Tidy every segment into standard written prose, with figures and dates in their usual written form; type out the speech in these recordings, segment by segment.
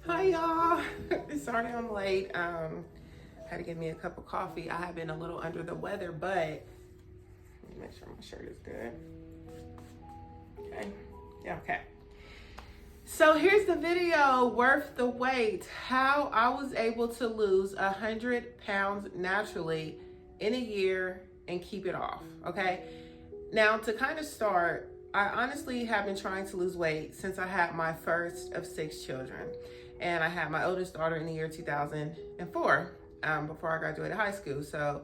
Hi y'all. Sorry I'm late. Had to get me a cup of coffee. I have been a little under the weather, but let me make sure my shirt is good. Okay. Yeah, okay. So here's the video, worth the wait. How I was able to lose 100 pounds naturally in a year and keep it off. Okay. Now to kind of start, I honestly have been trying to lose weight since I had my first of 6 children. And I had my oldest daughter in the year 2004, before I graduated high school. So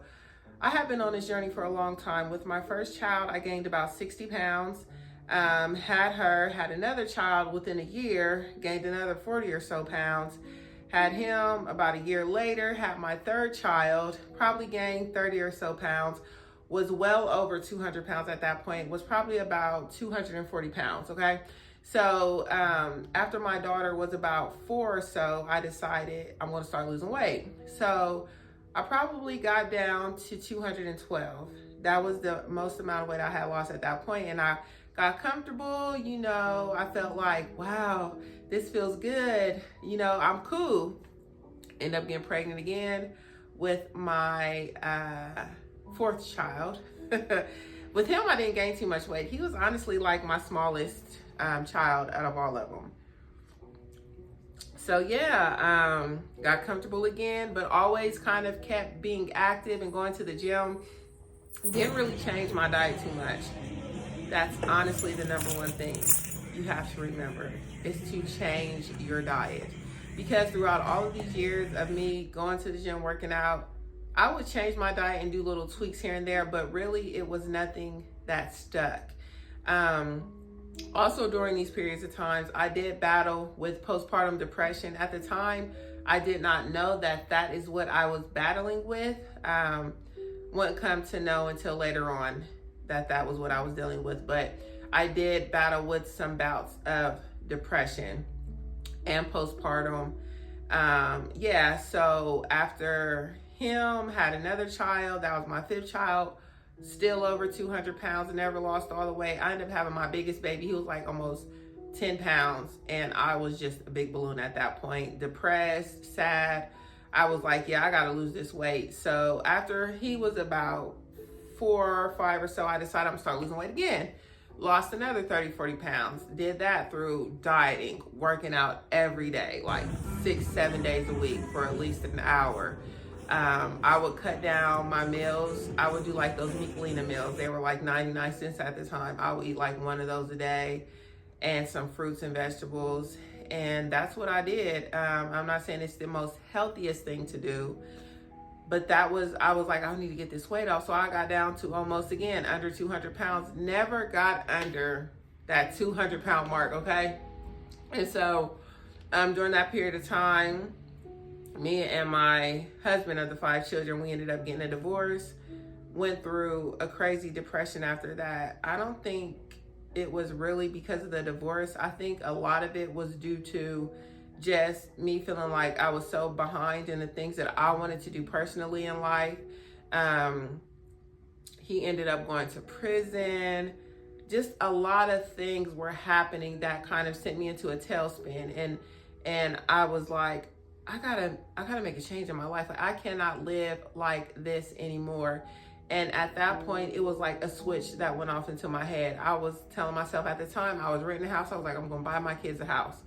I have been on this journey for a long time. With my first child, I gained about 60 pounds. Had another child within a year, gained another 40 or so pounds. Had him about a year later, had my third child, probably gained 30 or so pounds, was well over 200 pounds at that point, was probably about 240 pounds, okay? So after my daughter was about 4 or so, I decided I'm gonna start losing weight. So I probably got down to 212. That was the most amount of weight I had lost at that point, and I got comfortable. I felt like, wow, this feels good. I'm cool. Ended up getting pregnant again with my fourth child. With him, I didn't gain too much weight. He was honestly like my smallest child out of all of them. So yeah, got comfortable again, but always kind of kept being active and going to the gym. Didn't really change my diet too much. That's honestly the number one thing you have to remember, is to change your diet. Because throughout all of these years of me going to the gym, working out, I would change my diet and do little tweaks here and there, but really it was nothing that stuck. Also during these periods of times, I did battle with postpartum depression. At the time, I did not know that that is what I was battling with. Wouldn't come to know until later on that that was what I was dealing with. But I did battle with some bouts of depression and postpartum. So after him, had another child. That was my 5th child. Still over 200 pounds, never lost all the weight. I ended up having my biggest baby. He was like almost 10 pounds, and I was just a big balloon at that point. Depressed, sad. I was like, yeah, I gotta lose this weight. So after he was about 4 or 5 or so, I decided I'm gonna start losing weight again. Lost another 30, 40 pounds. Did that through dieting, working out every day, like 6, 7 days a week for at least an hour. I would cut down my meals. I would do like those Michelina meals. They were like 99 cents at the time. I would eat like one of those a day and some fruits and vegetables. And that's what I did. I'm not saying it's the most healthiest thing to do, but I was like, I need to get this weight off. So I got down to almost, again, under 200 pounds. Never got under that 200 pound mark, okay? And so during that period of time, me and my husband of the 5 children, we ended up getting a divorce. Went through a crazy depression after that. I don't think it was really because of the divorce. I think a lot of it was due to just me feeling like I was so behind in the things that I wanted to do personally in life. He ended up going to prison. Just a lot of things were happening that kind of sent me into a tailspin. And I was like, I gotta make a change in my life. Like, I cannot live like this anymore. And at that point, it was like a switch that went off into my head. I was telling myself at the time, I was renting a house. I was like, I'm gonna buy my kids a house.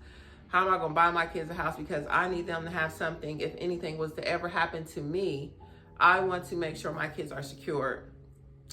How am I gonna buy my kids a house? Because I need them to have something. If anything was to ever happen to me, I want to make sure my kids are secured.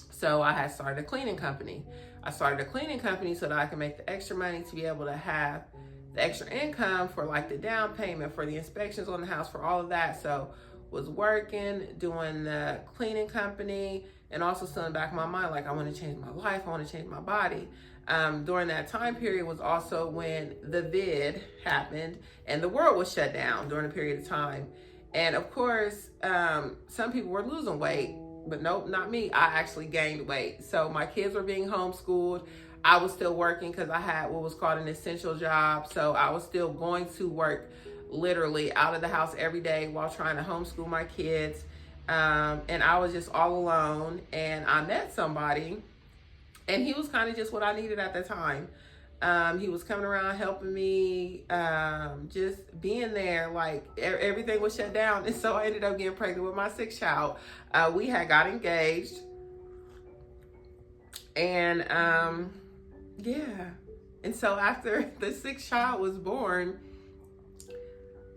So I had started a cleaning company. I started a cleaning company so that I can make the extra money to be able to have the extra income for like the down payment, for the inspections on the house, for all of that. So was working, doing the cleaning company, and also still in the back of my mind, like, I want to change my life, I want to change my body. During that time period was also when the vid happened and the world was shut down during a period of time. And of course, some people were losing weight, but nope, not me. I actually gained weight. So my kids were being homeschooled. I was still working because I had what was called an essential job. So I was still going to work literally out of the house every day while trying to homeschool my kids. And I was just all alone. And I met somebody, and he was kind of just what I needed at the time. He was coming around helping me, just being there. Like everything was shut down, and so I ended up getting pregnant with my sixth child. We had got engaged, and yeah. And so after the sixth child was born,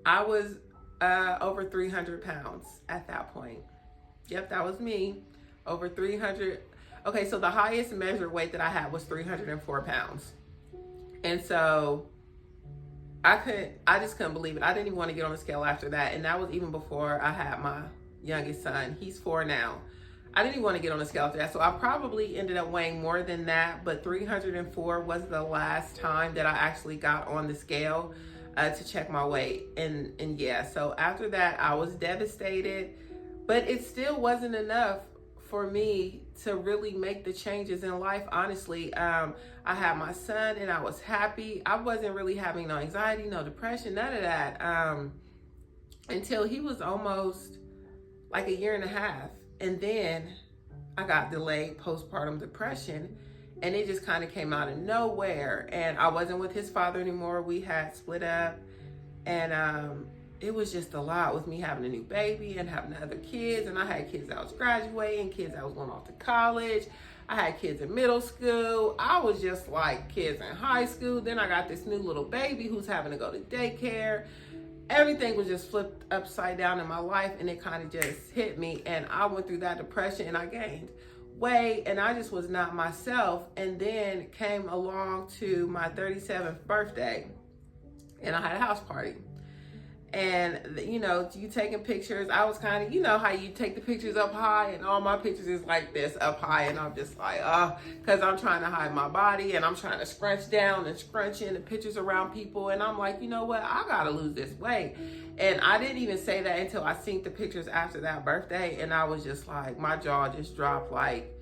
I was over 300 pounds at that point. Yep, that was me. Over 300. Okay, so the highest measured weight that I had was 304 pounds. And so I just couldn't believe it. I didn't even want to get on the scale after that. And that was even before I had my youngest son. He's 4 now. I didn't even want to get on the scale after that. So I probably ended up weighing more than that, but 304 was the last time that I actually got on the scale to check my weight. And yeah, so after that, I was devastated, but it still wasn't enough for me to really make the changes in life. Honestly, I had my son and I was happy. I wasn't really having no anxiety, no depression, none of that, until he was almost like a year and a half. And then I got delayed postpartum depression, and it just kind of came out of nowhere. And I wasn't with his father anymore. We had split up, and it was just a lot with me having a new baby and having other kids. And I had kids that was graduating, kids that was going off to college. I had kids in middle school. I was just like kids in high school. Then I got this new little baby who's having to go to daycare. Everything was just flipped upside down in my life, and it kind of just hit me. And I went through that depression, and I gained weight, and I just was not myself. And then came along to my 37th birthday, and I had a house party. And you know, you taking pictures. I was kind of, you know how you take the pictures up high, and all my pictures is like this up high, and I'm just like, because I'm trying to hide my body, and I'm trying to scrunch down and scrunch in the pictures around people. And I'm like, you know what, I gotta lose this weight. And I didn't even say that until I seen the pictures after that birthday, and I was just like, my jaw just dropped. Like,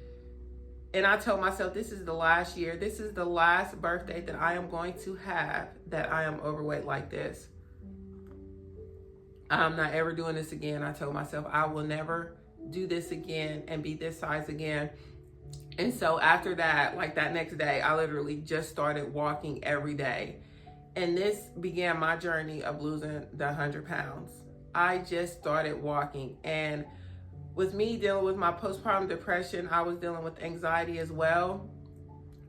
and I told myself, this is the last year, this is the last birthday that I am going to have that I am overweight like this. I'm not ever doing this again. I told myself I will never do this again and be this size again. And so after that, like that next day, I literally just started walking every day. And this began my journey of losing the 100 pounds. I just started walking. And with me dealing with my postpartum depression, I was dealing with anxiety as well.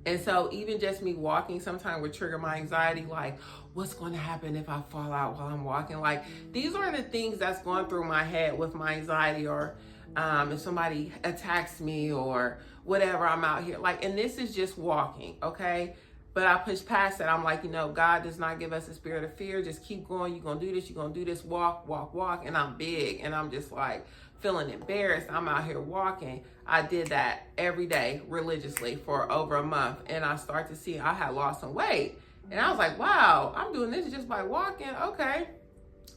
And so even just me walking sometimes would trigger my anxiety, like, what's going to happen if I fall out while I'm walking? Like, these are the things that's going through my head with my anxiety, or if somebody attacks me or whatever, I'm out here. Like, and this is just walking, okay? But I push past that. I'm like, you know, God does not give us a spirit of fear. Just keep going. You're going to do this. You're going to do this. Walk, walk, walk. And I'm big. And I'm just like feeling embarrassed. I'm out here walking. I did that every day religiously for over a month. And I start to see I had lost some weight. And I was like, wow, I'm doing this just by walking. Okay,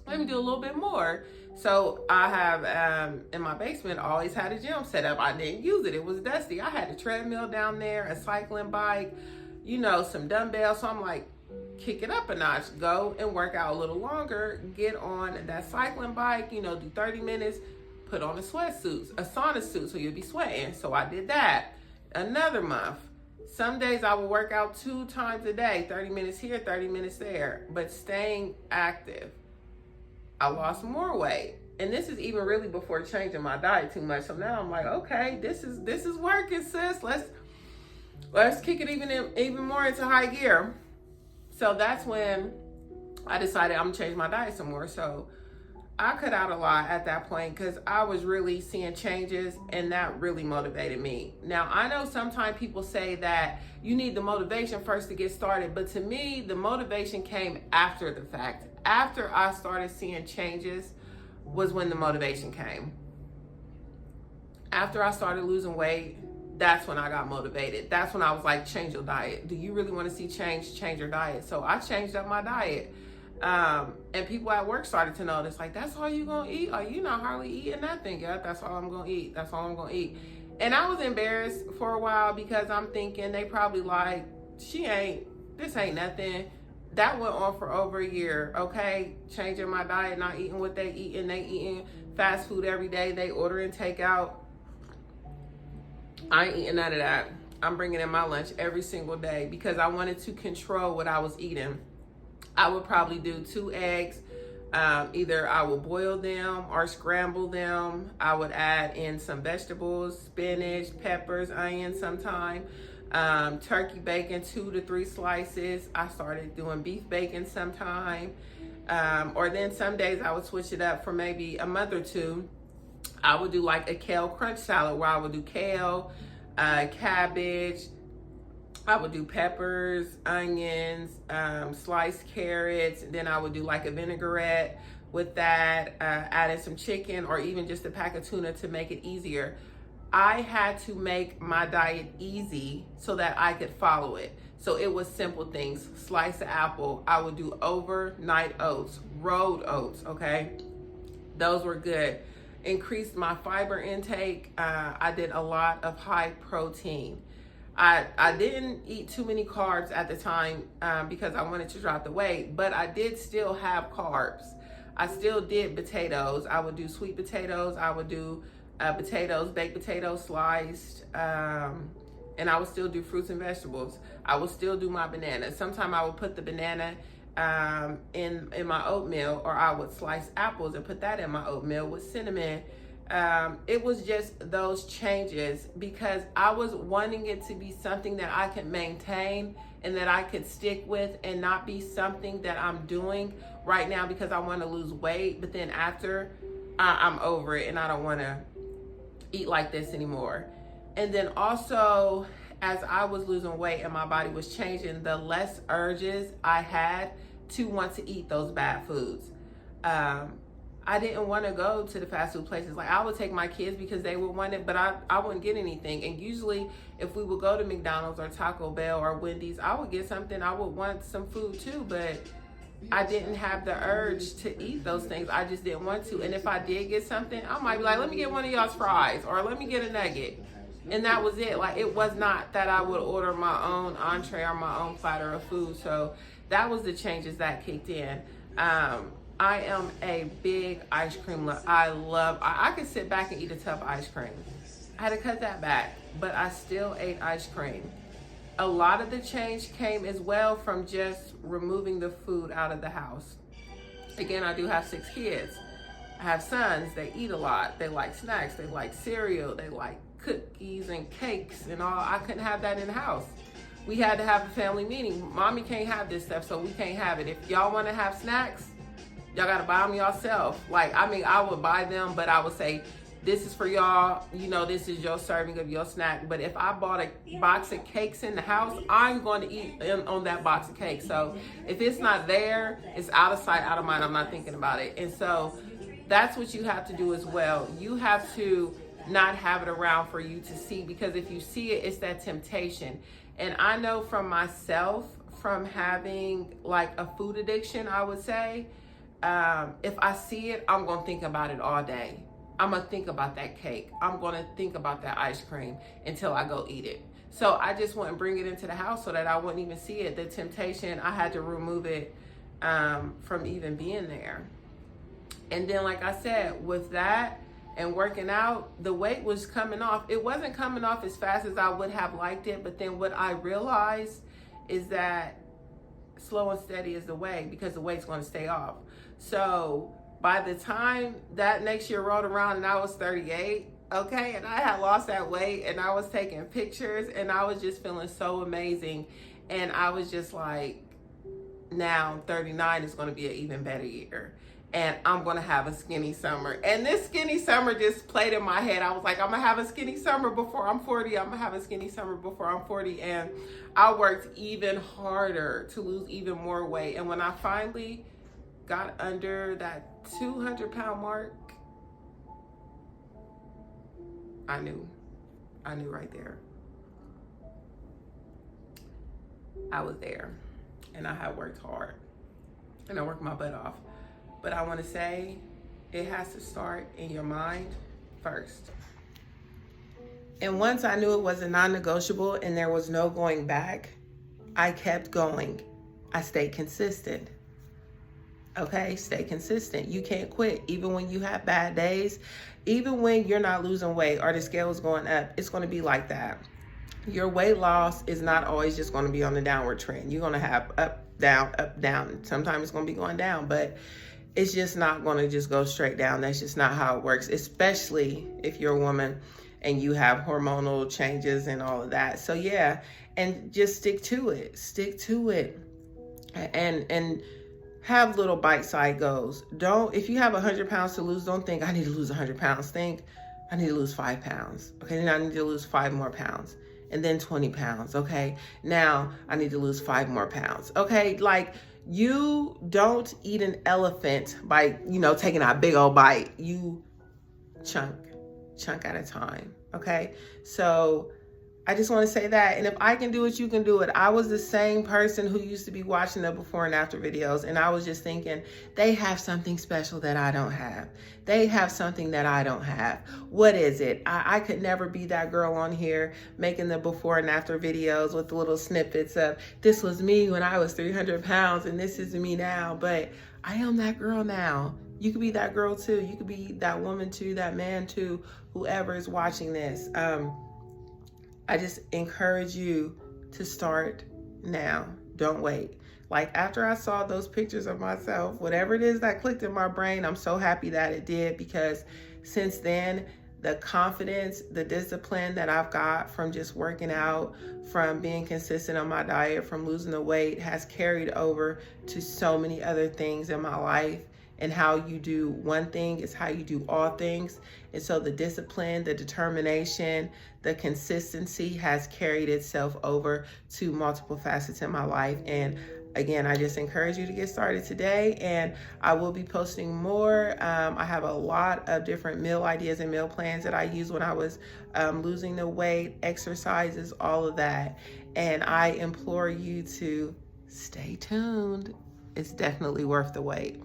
let me do a little bit more. So I have, in my basement, I always had a gym set up. I didn't use it. It was dusty. I had a treadmill down there, a cycling bike, you know, some dumbbells. So I'm like, kick it up a notch, go and work out a little longer, get on that cycling bike, you know, do 30 minutes, put on a sweatsuit, a sauna suit, so you'll be sweating. So I did that another month. Some days I will work out 2 times a day, 30 minutes here, 30 minutes there, but staying active. I lost more weight. And this is even really before changing my diet too much. So now I'm like, okay, this is working, sis. Let's kick it even more into high gear. So that's when I decided I'm gonna change my diet some more. So I cut out a lot at that point because I was really seeing changes, and that really motivated me. Now, I know sometimes people say that you need the motivation first to get started, but to me, the motivation came after the fact. After I started seeing changes was when the motivation came. After I started losing weight, that's when I got motivated. That's when I was like, change your diet. Do you really want to see change? Change your diet. So I changed up my diet. And people at work started to notice, like, that's all you gonna eat? Are you not hardly eating nothing? Yeah, that's all I'm gonna eat. That's all I'm gonna eat. And I was embarrassed for a while because I'm thinking they probably like, this ain't nothing. That went on for over a year, okay? Changing my diet, not eating what they eat, and they eating fast food every day. They ordering takeout. I ain't eating none of that. I'm bringing in my lunch every single day because I wanted to control what I was eating. I would probably do 2 eggs. Either I would boil them or scramble them. I would add in some vegetables, spinach, peppers, onions sometime. Turkey bacon, 2 to 3 slices. I started doing beef bacon sometime. Or then some days I would switch it up for maybe a month or two. I would do like a kale crunch salad where I would do kale, cabbage. I would do peppers, onions, sliced carrots. Then I would do like a vinaigrette with that, add in some chicken or even just a pack of tuna to make it easier. I had to make my diet easy so that I could follow it. So it was simple things. Slice of apple. I would do overnight oats, rolled oats, okay? Those were good. Increased my fiber intake. I did a lot of high protein. I didn't eat too many carbs at the time because I wanted to drop the weight, but I did still have carbs. I still did potatoes. I would do sweet potatoes. I would do potatoes, baked potatoes sliced, and I would still do fruits and vegetables. I would still do my banana. Sometimes I would put the banana in my oatmeal, or I would slice apples and put that in my oatmeal with cinnamon. It was just those changes because I was wanting it to be something that I could maintain and that I could stick with and not be something that I'm doing right now because I want to lose weight, but then after I'm over it and I don't want to eat like this anymore. And then also, as I was losing weight and my body was changing, the less urges I had to want to eat those bad foods. I didn't want to go to the fast food places. Like, I would take my kids because they would want it, but I wouldn't get anything. And usually if we would go to McDonald's or Taco Bell or Wendy's, I would get something. I would want some food too, but I didn't have the urge to eat those things. I just didn't want to. And if I did get something, I might be like, let me get one of y'all's fries or let me get a nugget. And that was it. Like, it was not that I would order my own entree or my own platter of food. So that was the changes that kicked in. I am a big ice cream lover. I could sit back and eat a tub of ice cream. I had to cut that back, but I still ate ice cream. A lot of the change came as well from just removing the food out of the house. Again, I do have 6 kids. I have sons, they eat a lot. They like snacks, they like cereal, they like cookies and cakes and all. I couldn't have that in the house. We had to have a family meeting. Mommy can't have this stuff, so we can't have it. If y'all want to have snacks, y'all gotta buy them yourself. Like, I mean, I would buy them, but I would say, this is for y'all, you know, this is your serving of your snack. But if I bought a box of cakes in the house, I'm going to eat on that box of cakes. So if it's not there, it's out of sight, out of mind. I'm not thinking about it. And so that's what you have to do as well. You have to not have it around for you to see, because if you see it, it's that temptation. And I know from myself, from having like a food addiction, I would say, if I see it, I'm going to think about it all day. I'm going to think about that cake. I'm going to think about that ice cream until I go eat it. So I just wouldn't bring it into the house so that I wouldn't even see it. The temptation, I had to remove it from even being there. And then, like I said, with that and working out, the weight was coming off. It wasn't coming off as fast as I would have liked it. But then what I realized is that slow and steady is the way, because the weight's going to stay off. So by the time that next year rolled around and I was 38, okay, and I had lost that weight and I was taking pictures and I was just feeling so amazing. And I was just like, now 39 is going to be an even better year. And I'm going to have a skinny summer. And this skinny summer just played in my head. I was like, I'm going to have a skinny summer before I'm 40. I'm going to have a skinny summer before I'm 40. And I worked even harder to lose even more weight. And when I finally got under that 200-pound mark, I knew right there. I was there, and I had worked hard, and I worked my butt off. But I want to say, it has to start in your mind first. And once I knew it was a non-negotiable and there was no going back, I kept going. I stayed consistent. Okay, stay consistent. You can't quit. Even when you have bad days, even when you're not losing weight or the scale is going up, it's going to be like that. your weight loss is not always just going to be on the downward trend. You're going to have up, down. Sometimes it's going to be going down, but it's just not going to just go straight down. That's just not how it works, especially if you're a woman and you have hormonal changes and all of that. So yeah, and just stick to it. Stick to it. And have little bite-sized goals. Don't, if you have 100 pounds to lose, don't think I need to lose 100 pounds. Think I need to lose 5 pounds. Okay, then I need to lose 5 more pounds. And then 20 pounds. Okay, now I need to lose 5 more pounds. Okay, like, you don't eat an elephant by, taking a big old bite. You chunk at a time. Okay, so I just want to say that. And if I can do it, you can do it. I was the same person who used to be watching the before and after videos. And I was just thinking, they have something special that I don't have. They have something that I don't have. What is it? I could never be that girl on here making the before and after videos with the little snippets of, this was me when I was 300 pounds and this is me now. But I am that girl now. You could be that girl too. You could be that woman too, that man too, whoever is watching this. I just encourage you to start now. Don't wait. Like, after I saw those pictures of myself, whatever it is that clicked in my brain, I'm so happy that it did, because since then, the confidence, the discipline that I've got from just working out, from being consistent on my diet, from losing the weight, has carried over to so many other things in my life. And how you do one thing is how you do all things. And so the discipline, the determination, the consistency has carried itself over to multiple facets in my life. And again, I just encourage you to get started today, and I will be posting more. I have a lot of different meal ideas and meal plans that I used when I was losing the weight, exercises, all of that. And I implore you to stay tuned. It's definitely worth the wait.